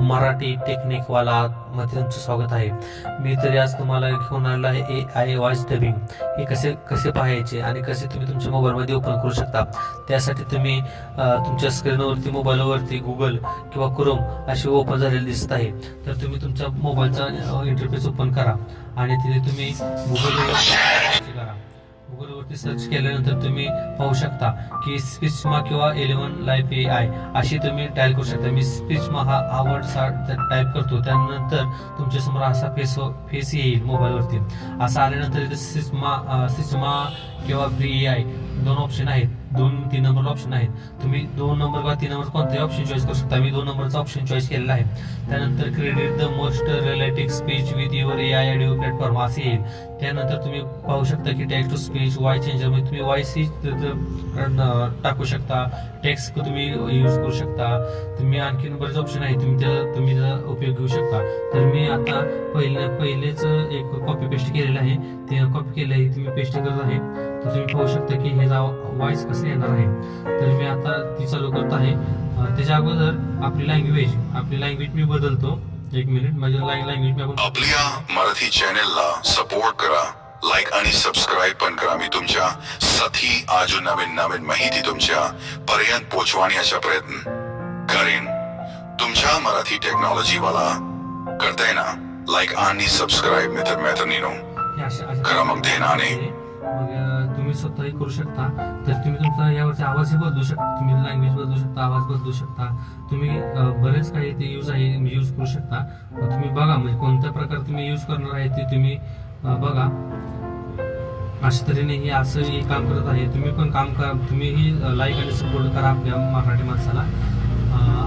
मराठी टेक्निकवाला मध्ये तुमचं स्वागत आहे. मी तरी आज तुम्हाला घेऊन आलेलो आहे AI वॉइस डबिंग. हे कसे पाहायचे आणि कसे तुम्ही तुमच्या मोबाईलमध्ये ओपन करू शकता. त्यासाठी तुम्ही तुमच्या स्क्रीनवरती मोबाईलवरती गुगल किंवा क्रोम अशी ओपन झालेली दिसत आहे. तर तुम्ही तुमच्या मोबाईलचा इंटरफेस ओपन करा आणि तिथे तुम्ही गुगलवरती सर्च केल्यानंतर तुम्ही पाहू शकता की स्पीचमा किंवा 11 लाईफ AI अशी तुम्ही टाईप करू शकता. मी स्पीचमा हा वर्ड टाईप करतो, त्यानंतर तुमच्या समोर असा फेस येईल मोबाईलवरती. असं आल्यानंतर इथे स्पीचमा किंवा AI दोन ऑप्शन आहेत, 2-3 नंबर ऑप्शन आहेत. तुम्ही 2 नंबर किंवा 3 नंबर कोणताही ऑप्शन चॉईस करू शकता. मी 2 नंबरचा ऑप्शन चॉईस केलेला आहे. त्यानंतर credit the most related speech with your AI audio platform असे येईल. त्यानंतर तुम्ही पाहू शकता की text to speech voice changer मध्ये तुम्ही वॉइस टाकू शकता, टेक्स्ट तुम्ही यूज करू शकता. तुम्ही आणखीन बरेच ऑप्शन आहे, तुम्ही त्याचा उपयोग घेऊ शकता. तर मी आता पहिलेच एक कॉपी पेस्ट केलेलं आहे, ते कॉपी केलं आहे, तुम्ही पेस्ट करत आहे. तर तुम्ही पाहू शकता की हे वॉइस कसं येणार आहे. तर मी आता ती चालू करत आहे. त्याच्या अगोदर आपली लँग्वेज मी बदलतो. 1 मिनिट, माझी लँग्वेज मी आपल्या मराठी चॅनेलला सपोर्ट करा, लाईक आणि सबस्क्राईब पण करा. मी तुमच्या साथी अजून नवीन माहिती तुमच्या पर्यंत पोहोचवण्याचा प्रयत्न करेन. तुमच्या मराठी टेक्नॉलॉजी वाला करताय ना, लाईक आणि सबस्क्राईब मैत्रिणींनो करा मग ध्यानाने. मग तुम्ही स्वतःही करू शकता. तर तुम्ही तुमचा यावरचा आवाजही बदलू शकता, तुम्ही लँग्वेज बदलू शकता, आवाज बदलू शकता. तुम्ही बरेच काही ते यूज करू शकता. तुम्ही बघा म्हणजे कोणत्या प्रकारे तुम्ही यूज करणार आहे ते तुम्ही बघा. अशा तऱ्हेने हे असं काम करत आहे. तुम्ही पण काम करा, तुम्हीही लाईक आणि सपोर्ट करा आपल्या मराठी माणसाला.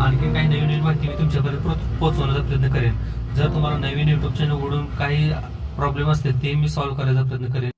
आणखी काही नवीन माहिती मी तुमच्यापर्यंत पोहोचवण्याचा प्रयत्न करेन. जर तुम्हाला नवीन युट्यूब चॅनल उघडून काही प्रॉब्लेम असतील ते मी सॉल्व्ह करायचा प्रयत्न करेन.